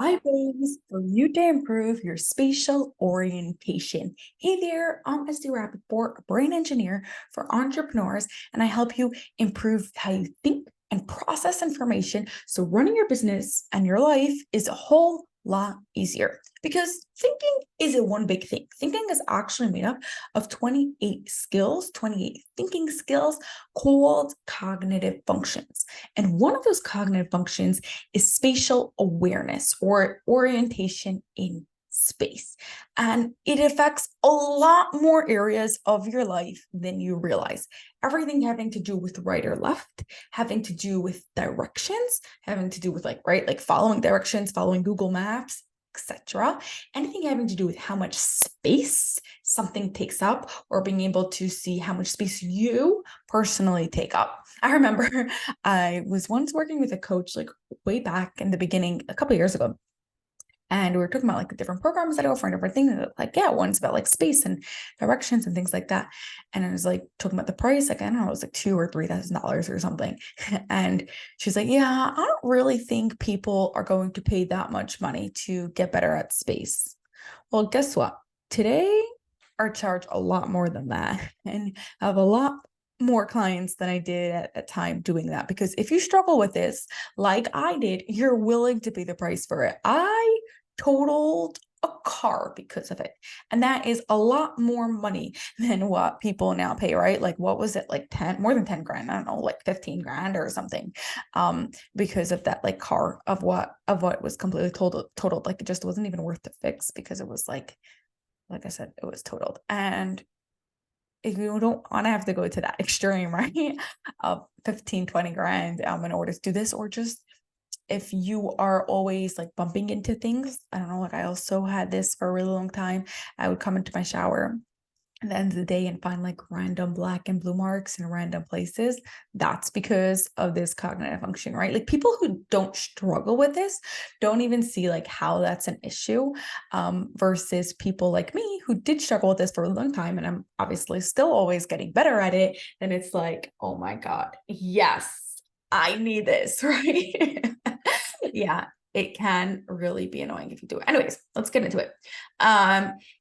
5 ways for you to improve your spatial orientation. Hey there, I'm Misty Rappaport, a brain engineer for entrepreneurs, and I help you improve how you think and process information so running your business and your life is a whole lot easier. Because thinking isn't one big thing. Thinking is actually made up of 28 skills, 28 thinking skills called cognitive functions. And one of those cognitive functions is spatial awareness or orientation in space. And it affects a lot more areas of your life than you realize. Everything having to do with right or left, having to do with directions, having to do with like following directions, following Google Maps, etc. Anything having to do with how much space something takes up or being able to see how much space you personally take up. I remember I was once working with a coach like way back in the beginning, a couple of years ago. And we were talking about like the different programs that I offer and different things. Like, yeah, one's about like space and directions and things like that. And I was like talking about the price, like, I don't know, it was like $2,000 or $3,000 or something. And she's like, yeah, I don't really think people are going to pay that much money to get better at space. Well, guess what? Today, I charge a lot more than that. And I have a lot more clients than I did at the time doing that. Because if you struggle with this, like I did, you're willing to pay the price for it. I totaled a car because of it. And that is a lot more money than what people now pay, right? Like, what was it? Like more than 10 grand. I don't know, like 15 grand or something. Because of that, like car of what was completely totaled. Like it just wasn't even worth to fix because it was like I said, it was totaled. And if you don't want to have to go to that extreme, right? Of 15, 20 grand in order to do this, or just if you are always like bumping into things, I don't know, like I also had this for a really long time. I would come into my shower at the end of the day and find like random black and blue marks in random places. That's because of this cognitive function, right? Like people who don't struggle with this don't even see like how that's an issue, versus people like me who did struggle with this for a long time. And I'm obviously still always getting better at it. And it's like, oh my God, yes, I need this, right? Yeah, it can really be annoying if you do it. Anyways, let's get into it.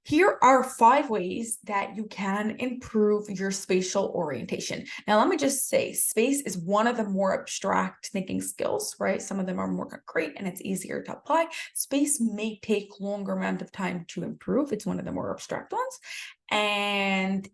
Here are 5 ways that you can improve your spatial orientation. Now, let me just say, space is one of the more abstract thinking skills, right? Some of them are more concrete and it's easier to apply. Space may take longer amount of time to improve. It's one of the more abstract ones. And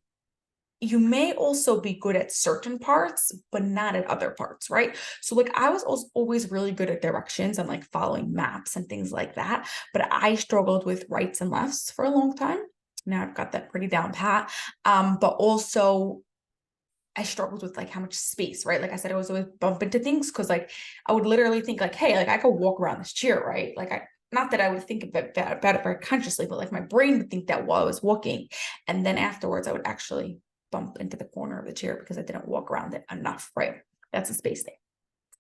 you may also be good at certain parts, but not at other parts, right? So like I was always really good at directions and like following maps and things like that, but I struggled with rights and lefts for a long time. Now I've got that pretty down pat. But also I struggled with like how much space, right? Like I said, I was always bump into things because like I would literally think like, hey, like I could walk around this chair, right? Like not that I would think about it very consciously, but like my brain would think that while I was walking. And then afterwards I would actually bump into the corner of the chair because I didn't walk around it enough, right? That's a space thing.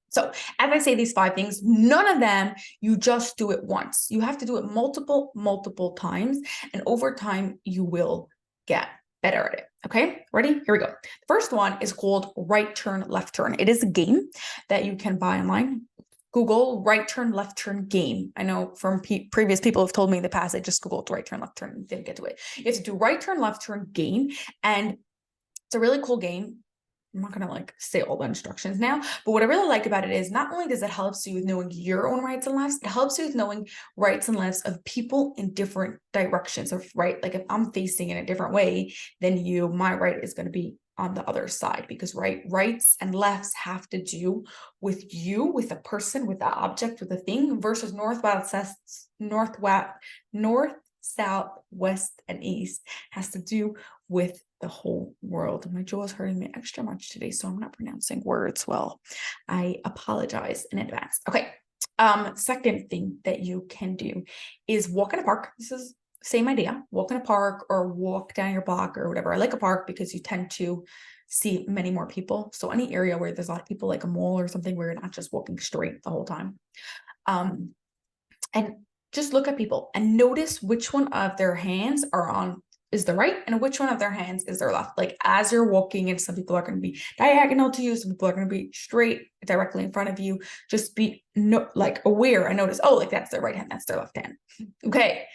So as I say these 5 things, none of them you just do it once. You have to do it multiple times. And over time, you will get better at it. Okay, ready? Here we go. The first one is called right turn, left turn. It is a game that you can buy online. Google right turn, left turn game. I know from previous people have told me in the past, I just Googled right turn, left turn, and didn't get to it. You have to do right turn, left turn game. And it's a really cool game. I'm not going to like say all the instructions now, but what I really like about it is not only does it help you with knowing your own rights and lefts, it helps you with knowing rights and lefts of people in different directions of right. Like if I'm facing in a different way than you, my right is going to be on the other side because rights and lefts have to do with you, with a person, with the object, with the thing versus north, south, west, and east has to do with the whole world. My jaw is hurting me extra much today, so I'm not pronouncing words well. I apologize in advance. Okay. Second thing that you can do is walk in a park. This is same idea. Walk in a park or walk down your block or whatever. I like a park because you tend to see many more people. So any area where there's a lot of people, like a mall or something, where you're not just walking straight the whole time. And just look at people and notice which one of their hands are on is the right and which one of their hands is their left. Like as you're walking, and some people are going to be diagonal to you, some people are going to be straight directly in front of you. Just be aware and notice, oh, like that's their right hand, that's their left hand. Okay.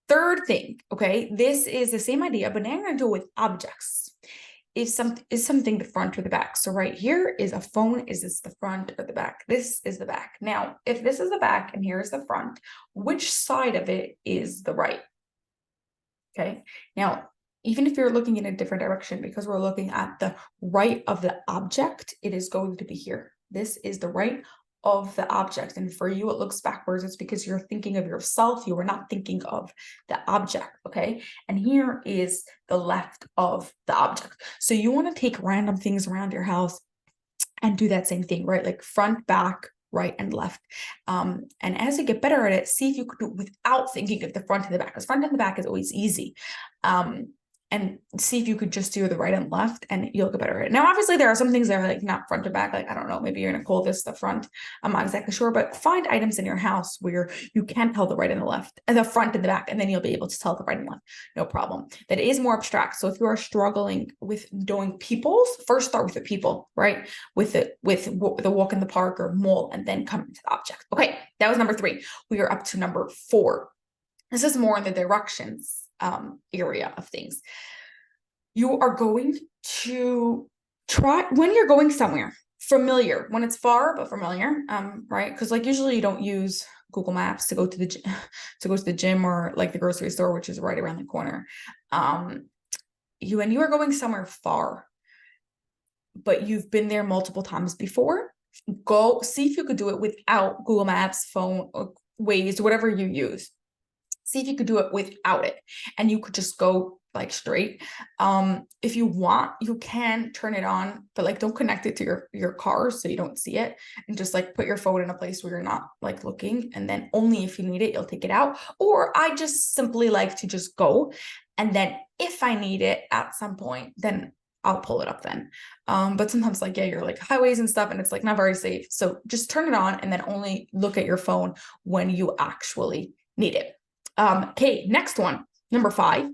Third thing, okay, this is the same idea, but now I'm going to do it with objects. Is something the front or the back? So right here is a phone. Is this the front or the back? This is the back. Now, if this is the back and here's the front, which side of it is the right? Okay. Now, even if you're looking in a different direction, because we're looking at the right of the object, it is going to be here. This is the right of the object. And for you, it looks backwards. It's because you're thinking of yourself. You are not thinking of the object. Okay. And here is the left of the object. So you want to take random things around your house and do that same thing, right? Like front, back, right, and left. And as you get better at it, see if you could do it without thinking of the front and the back, because front and the back is always easy. And see if you could just do the right and left, and you'll get better at it. Now, obviously, there are some things that are like not front to back. Like, I don't know, maybe you're going to call this the front. I'm not exactly sure, but find items in your house where you can tell the right and the left, and the front and the back, and then you'll be able to tell the right and left. No problem. That is more abstract. So if you are struggling with doing people's, first start with the people, right? With the walk in the park or mall, and then come into the object. Okay, that was number 3. We are up to number 4. This is more in the directions area of things. You are going to try, when you're going somewhere familiar, when it's far but familiar, right? Because like usually you don't use Google Maps to go to the gym or like the grocery store, which is right around the corner. When you are going somewhere far, but you've been there multiple times before, go see if you could do it without Google Maps, phone, or Waze, whatever you use. See if you could do it without it, and you could just go like straight. If you want, you can turn it on, but like don't connect it to your car so you don't see it, and just like put your phone in a place where you're not like looking, and then only if you need it, you'll take it out. Or I just simply like to just go, and then if I need it at some point, then I'll pull it up then. But sometimes like, yeah, you're like highways and stuff, and it's like not very safe. So just turn it on and then only look at your phone when you actually need it. Okay, next one, number 5,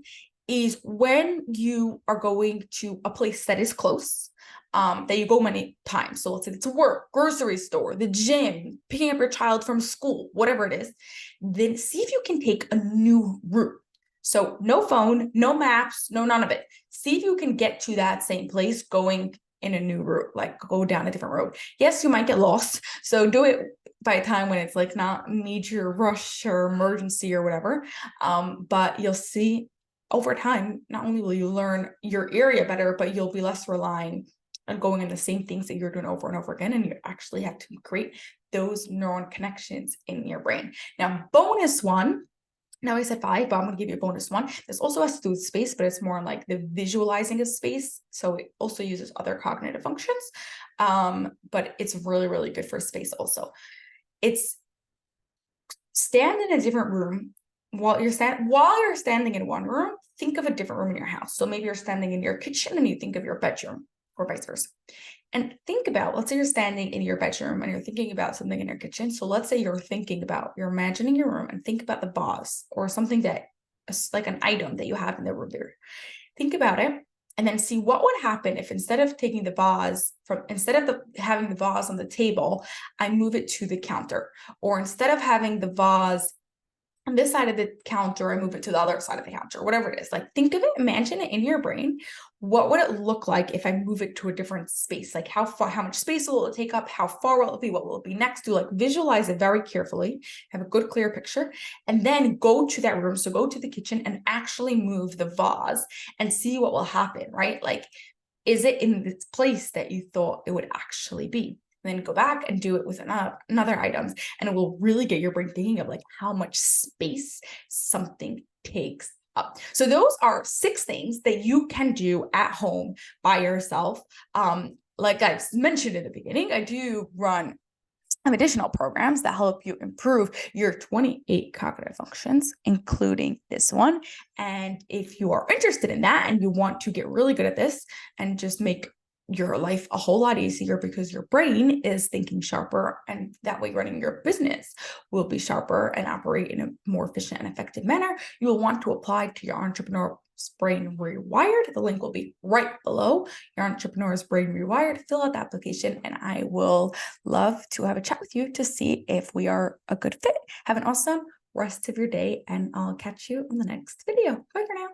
is when you are going to a place that is close, that you go many times. So let's say it's work, grocery store, the gym, picking up your child from school, whatever it is, then see if you can take a new route. So no phone, no maps, no none of it. See if you can get to that same place going in a new route, like go down a different road. Yes, you might get lost. So do it by a time when it's like not major rush or emergency or whatever. But you'll see over time, not only will you learn your area better, but you'll be less relying on going in the same things that you're doing over and over again. And you actually have to create those neuron connections in your brain. Now, bonus one. Now I said 5, but I'm going to give you a bonus one. This also has to do with space, but it's more like the visualizing of space. So it also uses other cognitive functions, but it's really, really good for space also. It's stand in a different room while you're standing in one room. Think of a different room in your house. So maybe you're standing in your kitchen and you think of your bedroom, or vice versa. And think about, let's say you're standing in your bedroom and you're thinking about something in your kitchen. So let's say you're imagining your room, and think about the vase or something that is like an item that you have in the room there. Think about it, and then see what would happen if instead of having the vase on the table, I move it to the counter, or instead of having the vase on this side of the counter, I move it to the other side of the counter, whatever it is. Like, think of it, imagine it in your brain. What would it look like if I move it to a different space? Like how much space will it take up? How far will it be? What will it be next to? Like visualize it very carefully, have a good, clear picture, and then go to that room. So go to the kitchen and actually move the vase and see what will happen, right? Like, is it in this place that you thought it would actually be? Then go back and do it with another items, and it will really get your brain thinking of like how much space something takes up. So those are 6 things that you can do at home by yourself. Like I mentioned in the beginning, I do run additional programs that help you improve your 28 cognitive functions, including this one. And if you are interested in that and you want to get really good at this and just make your life a whole lot easier because your brain is thinking sharper, and that way running your business will be sharper and operate in a more efficient and effective manner. You will want to apply to your entrepreneur brain rewired. The link will be right below your entrepreneur's brain rewired. Fill out the application and I will love to have a chat with you to see if we are a good fit. Have an awesome rest of your day and I'll catch you on the next video. Bye for now.